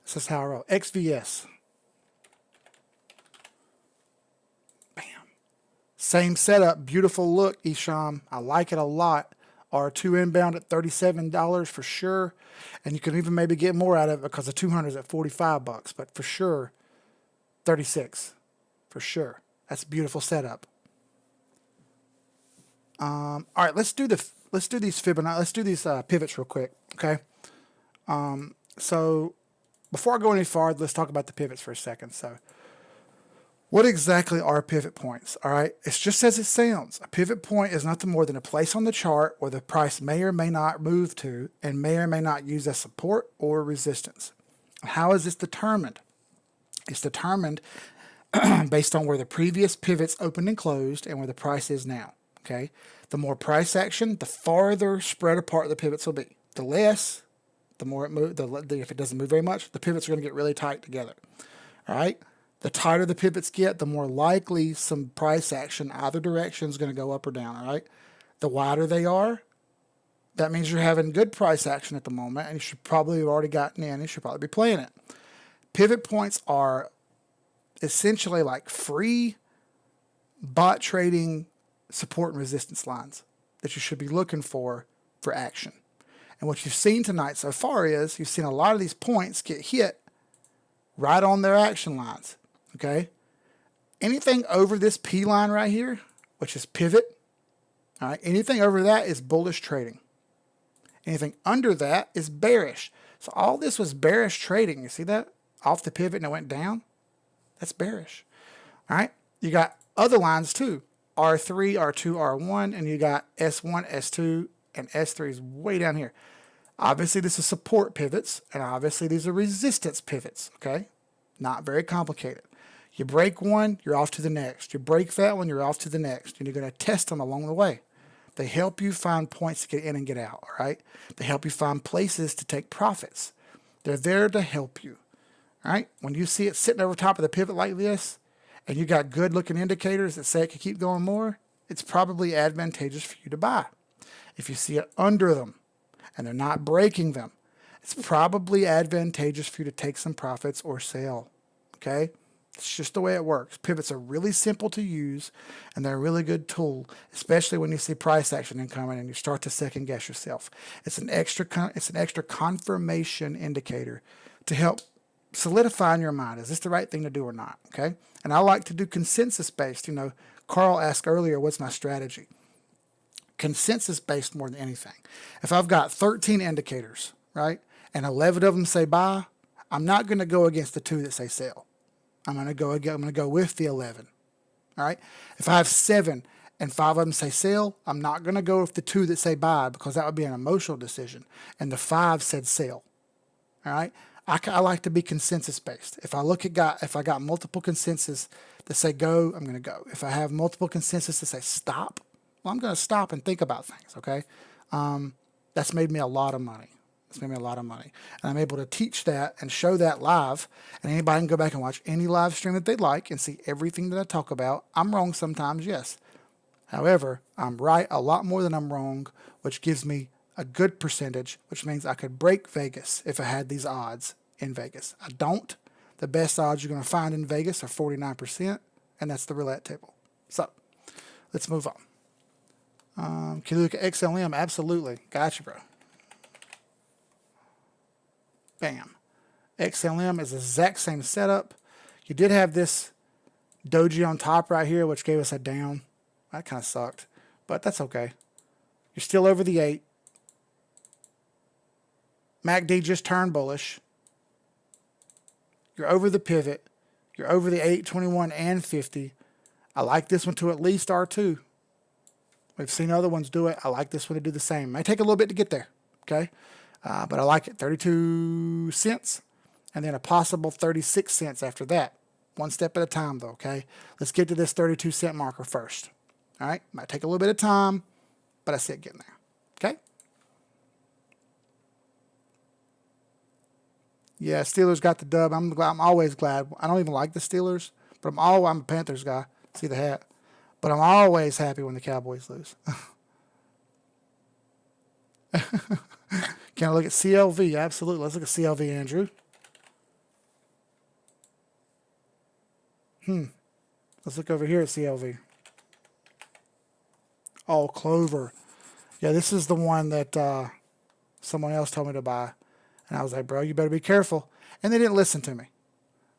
That's just how I roll. XVS. Bam. Same setup, beautiful look, Isham. I like it a lot. R2 inbound at $37 for sure, and you can even maybe get more out of it because the 200 is at $45, but for sure, 36 for sure. That's a beautiful setup. All right, let's do these Fibonacci. Let's do these pivots real quick, okay? So before I go any farther, let's talk about the pivots for a second. So what exactly are pivot points? All right, it's just as it sounds. A pivot point is nothing more than a place on the chart where the price may or may not move to and may or may not use as support or resistance. How is this determined? It's determined based on where the previous pivots opened and closed and where the price is now. Okay, the more price action, the farther spread apart the pivots will be. The less, the more it moves. If it doesn't move very much, the pivots are going to get really tight together. All right. The tighter the pivots get, the more likely some price action either direction is going to go up or down. All right. The wider they are, that means you're having good price action at the moment, and you should probably have already gotten in. You should probably be playing it. Pivot points are essentially like free bot trading support and resistance lines that you should be looking for action. And what you've seen tonight so far is you've seen a lot of these points get hit right on their action lines. Okay? Anything over this P line right here, which is pivot, all right, anything over that is bullish trading. Anything under that is bearish. So all this was bearish trading. You see that? Off the pivot and it went down. That's bearish. All right? You got other lines too. R3, R2, R1, and you got S1, S2, and S3 is way down here. Obviously, this is support pivots, and obviously these are resistance pivots, okay? Not very complicated. You break one, you're off to the next. You break that one, you're off to the next, and you're going to test them along the way. They help you find points to get in and get out, all right? They help you find places to take profits. They're there to help you, all right? When you see it sitting over top of the pivot like this, and you got good looking indicators that say it could keep going more, it's probably advantageous for you to buy. If you see it under them and they're not breaking them, it's probably advantageous for you to take some profits or sell. Okay? It's just the way it works. Pivots are really simple to use, and they're a really good tool, especially when you see price action incoming and you start to second guess yourself. It's an extra confirmation indicator to help solidify in your mind, is this the right thing to do or not? Okay? And I like to do consensus based. You know, Carl asked earlier, what's my strategy? Consensus based more than anything. If I've got 13 indicators, right, and 11 of them say buy, I'm not going to go against the 2 that say sell. I'm going to go with the 11. All right? If I have 7 and 5 of them say sell, I'm not going to go with the 2 that say buy, because that would be an emotional decision. And the 5 said sell. All right? I like to be consensus based. If I got multiple consensus that say go, I'm going to go. If I have multiple consensus that say stop, well, I'm going to stop and think about things. Okay, that's made me a lot of money. And I'm able to teach that and show that live. And anybody can go back and watch any live stream that they like and see everything that I talk about. I'm wrong sometimes, yes. However, I'm right a lot more than I'm wrong, which gives me a good percentage, which means I could break Vegas if I had these odds in Vegas. I don't. The best odds you're going to find in Vegas are 49%, and that's the roulette table. So, let's move on. Can you look at XLM? Absolutely. Gotcha, bro. Bam. XLM is the exact same setup. You did have this doji on top right here, which gave us a down. That kind of sucked, but that's okay. You're still over the 8. MACD just turned bullish. You're over the pivot. You're over the 8, 21, and 50. I like this one to at least R2. We've seen other ones do it. I like this one to do the same. May take a little bit to get there, okay? But I like it. 32 cents, and then a possible 36 cents after that. One step at a time, though, okay? Let's get to this 32-cent marker first. All right? Might take a little bit of time, but I see it getting there, okay? Yeah, Steelers got the dub. I'm always glad. I don't even like the Steelers, but I'm a Panthers guy. See the hat. But I'm always happy when the Cowboys lose. Can I look at CLV? Absolutely. Let's look at CLV, Andrew. Let's look over here at CLV. Oh, Clover. Yeah, this is the one that someone else told me to buy. And I was like, bro, you better be careful. And they didn't listen to me.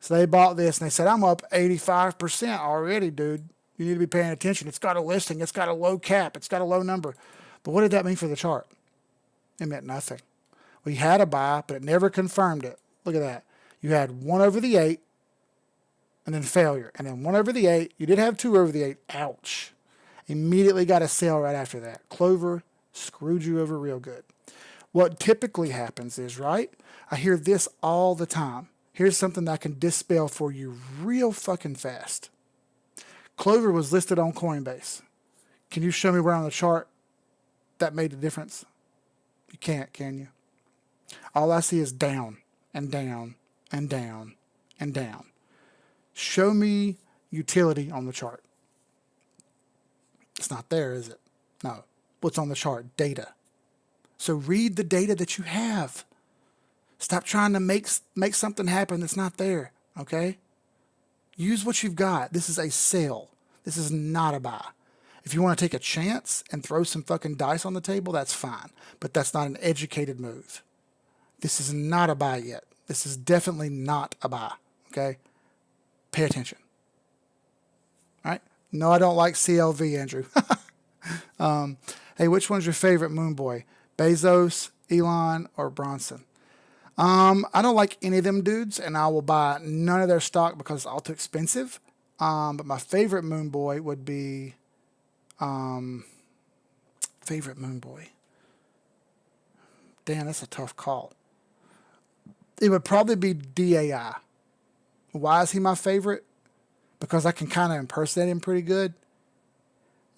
So they bought this, and they said, I'm up 85% already, dude. You need to be paying attention. It's got a listing. It's got a low cap. It's got a low number. But what did that mean for the chart? It meant nothing. We had a buy, but it never confirmed it. Look at that. You had 1 over the 8, and then failure. And then 1 over the 8. You did have 2 over the 8. Ouch. Immediately got a sell right after that. Clover screwed you over real good. What typically happens is, right, I hear this all the time. Here's something that I can dispel for you real fucking fast. Clover was listed on Coinbase. Can you show me where on the chart that made the difference? You can't, can you? All I see is down and down and down and down. Show me utility on the chart. It's not there, is it? No. what's on the chart, data. So read the data that you have. Stop trying to make something happen that's not there, okay? Use what you've got. This is a sell. This is not a buy. If you want to take a chance and throw some fucking dice on the table, that's fine. But that's not an educated move. This is not a buy yet. This is definitely not a buy, okay? Pay attention. All right? No, I don't like CLV, Andrew. Hey, which one's your favorite moon boy? Bezos, Elon, or Bronson? I don't like any of them dudes, and I will buy none of their stock because it's all too expensive. But my favorite moon boy would be, favorite moon boy. Damn, that's a tough call. It would probably be DAI. Why is he my favorite? Because I can kind of impersonate him pretty good.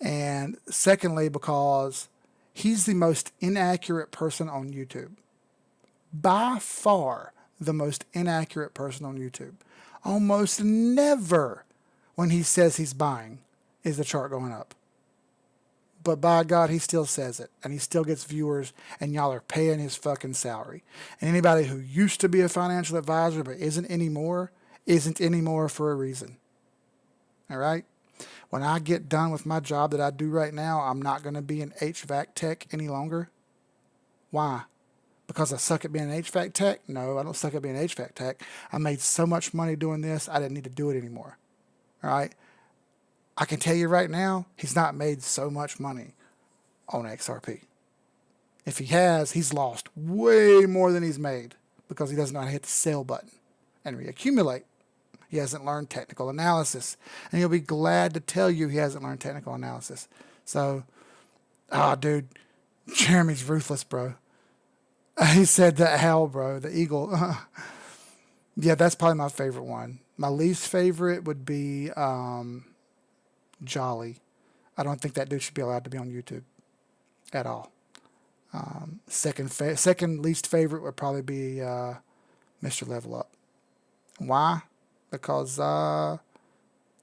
And secondly, because he's the most inaccurate person on YouTube. By far the most inaccurate person on YouTube. Almost never when he says he's buying is the chart going up. But by God, he still says it. And he still gets viewers. And y'all are paying his fucking salary. And anybody who used to be a financial advisor but isn't anymore for a reason. All right? When I get done with my job that I do right now, I'm not going to be an HVAC tech any longer. Why? Because I suck at being an HVAC tech? No, I don't suck at being an HVAC tech. I made so much money doing this, I didn't need to do it anymore. All right? I can tell you right now, he's not made so much money on XRP. If he has, he's lost way more than he's made because he doesn't know how to hit the sell button and reaccumulate. He hasn't learned technical analysis. And he'll be glad to tell you he hasn't learned technical analysis. So, dude, Jeremy's ruthless, bro. He said that hell, bro, the eagle. Yeah, that's probably my favorite one. My least favorite would be Jolly. I don't think that dude should be allowed to be on YouTube at all. Second least favorite would probably be Mr. Level Up. Why? Because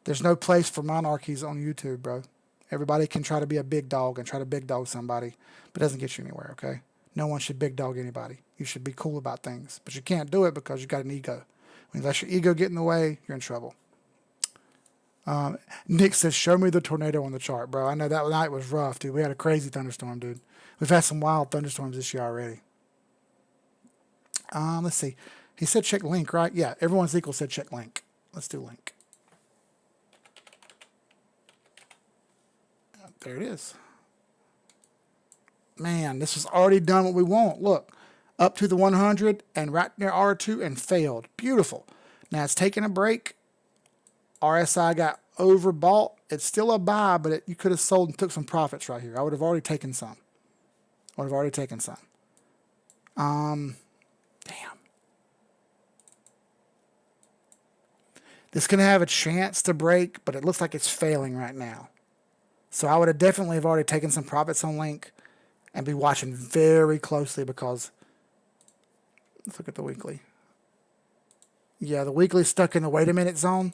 there's no place for monarchies on YouTube, bro. Everybody can try to be a big dog and try to big dog somebody, but it doesn't get you anywhere, okay? No one should big dog anybody. You should be cool about things, but you can't do it because you got an ego. When you let your ego get in the way, you're in trouble. Nick says, show me the tornado on the chart, bro. I know that night was rough, dude. We had a crazy thunderstorm, dude. We've had some wild thunderstorms this year already. Let's see. He said check link, right? Yeah, everyone's equal said check link. Let's do link. There it is. Man, this has already done what we want. Look, up to the 100 and right near R2 and failed. Beautiful. Now it's taking a break. RSI got overbought. It's still a buy, but you could have sold and took some profits right here. I would have already taken some. Damn. This can have a chance to break, but it looks like it's failing right now. So I would have definitely have already taken some profits on Link and be watching very closely because let's look at the weekly. Yeah, the weekly's stuck in the wait a minute zone.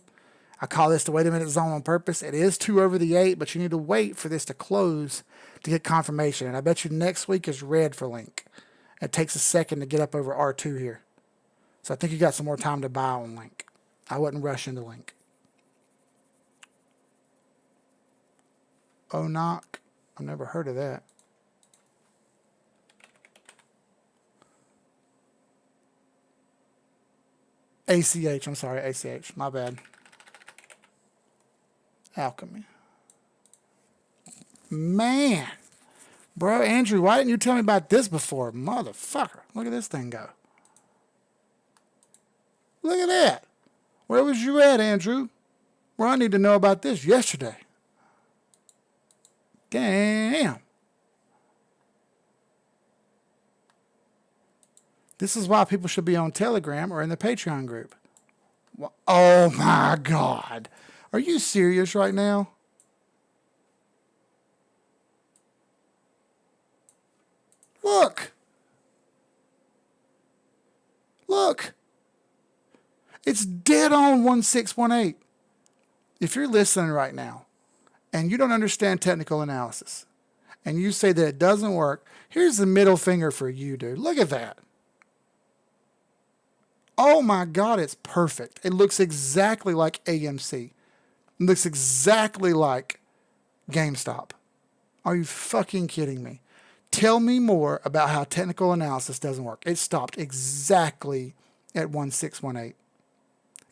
I call this the wait a minute zone on purpose. It is 2 over the 8, but you need to wait for this to close to get confirmation. And I bet you next week is red for Link. It takes a second to get up over R2 here. So I think you got some more time to buy on Link. I wouldn't rush into Link. Onoc. I've never heard of that. ACH. I'm sorry, ACH. My bad. Alchemy. Man. Bro, Andrew, why didn't you tell me about this before? Motherfucker. Look at this thing go. Look at that. Where was you at, Andrew? Well, I need to know about this yesterday. Damn. This is why people should be on Telegram or in the Patreon group. Oh my God. Are you serious right now? Look. Look. It's dead on 1618. If you're listening right now and you don't understand technical analysis and you say that it doesn't work, here's the middle finger for you, dude. Look at that. Oh my God, it's perfect. It looks exactly like AMC. It looks exactly like GameStop. Are you fucking kidding me? Tell me more about how technical analysis doesn't work. It stopped exactly at 1618.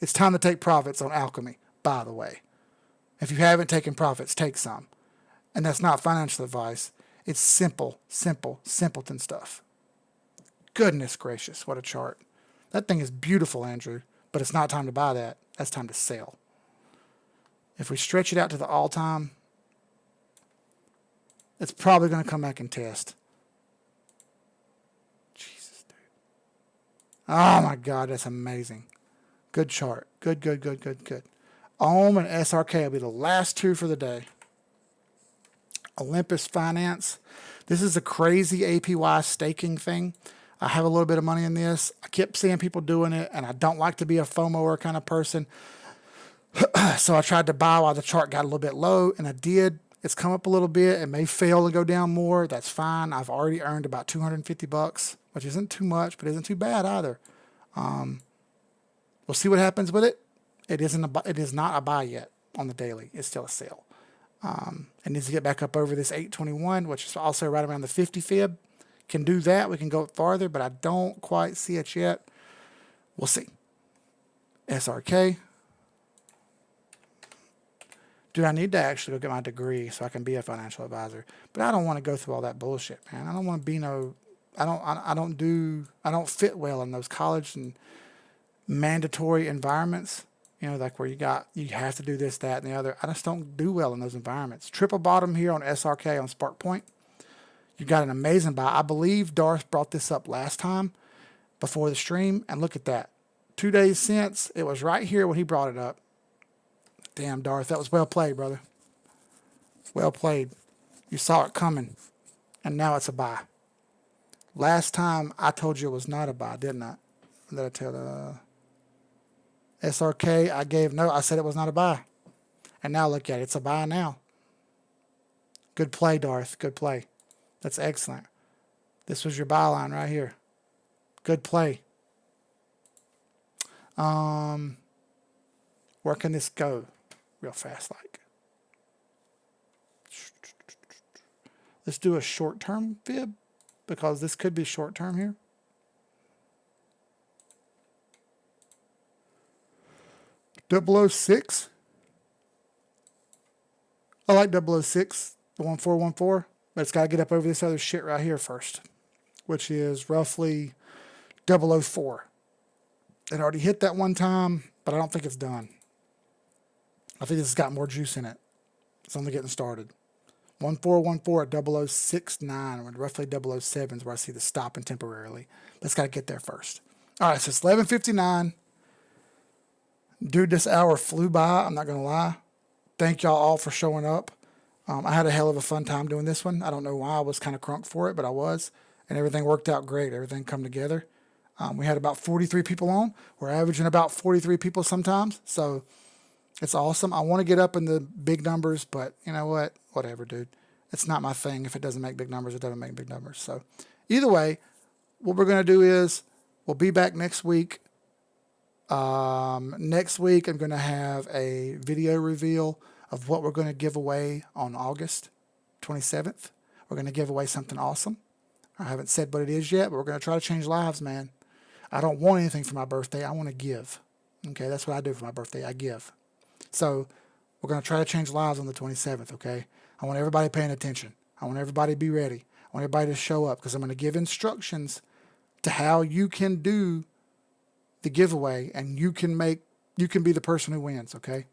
It's time to take profits on alchemy, by the way. If you haven't taken profits, take some. And that's not financial advice. It's simpleton stuff. Goodness gracious, what a chart. That thing is beautiful, Andrew, but it's not time to buy that. That's time to sell. If we stretch it out to the all-time, it's probably going to come back and test. Jesus, dude. Oh my God, that's amazing. Good chart. Good. OHM and SRK will be the last two for the day. Olympus Finance. This is a crazy APY staking thing. I have a little bit of money in this. I kept seeing people doing it, and I don't like to be a FOMOer kind of person. So I tried to buy while the chart got a little bit low, and I did. It's come up a little bit. It may fail to go down more. That's fine. I've already earned about $250, which isn't too much, but isn't too bad either. We'll see what happens with it. It is not a buy yet on the daily. It's still a sell. It needs to get back up over this 821, which is also right around the 50 fib. Can do that. We can go farther, but I don't quite see it yet. We'll see. SRK. Dude, I need to actually go get my degree so I can be a financial advisor. But I don't want to go through all that bullshit, man. I don't want to be I don't fit well in those college and mandatory environments. You know, like where you have to do this, that, and the other. I just don't do well in those environments. Triple bottom here on SRK on Spark Point. You got an amazing buy. I believe Darth brought this up last time before the stream, and look at that. 2 days since, it was right here when he brought it up. Damn, Darth, that was well played, brother. Well played. You saw it coming, and now it's a buy. Last time I told you it was not a buy, didn't I? Did I tell SRK? I said it was not a buy. And now look at it. It's a buy now. Good play, Darth. Good play. That's excellent. This was your buy line right here. Good play. Where can this go? Real fast like. Let's do a short-term fib because this could be short-term here. .006. I like .006, the 1414, but it's got to get up over this other shit right here first, which is roughly .004. It already hit that one time, but I don't think it's done. I think this has got more juice in it. It's only getting started. 1414 at 0069, or roughly 007 is where I see the stopping temporarily. But it's got to get there first. All right, so it's 11:59. Dude, this hour flew by. I'm not going to lie. Thank y'all all for showing up. I had a hell of a fun time doing this one. I don't know why I was kind of crunk for it, but I was. And everything worked out great. Everything come together. We had about 43 people on. We're averaging about 43 people sometimes. So it's awesome. I want to get up in the big numbers, but you know what? Whatever, dude. It's not my thing. If it doesn't make big numbers, it doesn't make big numbers. So either way, what we're going to do is we'll be back next week. Next week, I'm going to have a video reveal of what we're going to give away on August 27th. We're going to give away something awesome. I haven't said what it is yet, but we're going to try to change lives, man. I don't want anything for my birthday. I want to give. Okay, that's what I do for my birthday. I give. So we're going to try to change lives on the 27th, okay? I want everybody paying attention. I want everybody to be ready. I want everybody to show up because I'm going to give instructions to how you can do the giveaway, and you can be the person who wins, okay?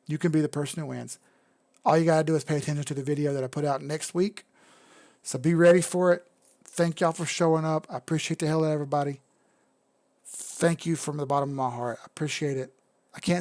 You can be the person who wins. All you got to do is pay attention to the video that I put out next week. So be ready for it. Thank y'all for showing up. I appreciate the hell out of everybody. Thank you from the bottom of my heart. I appreciate it. I can't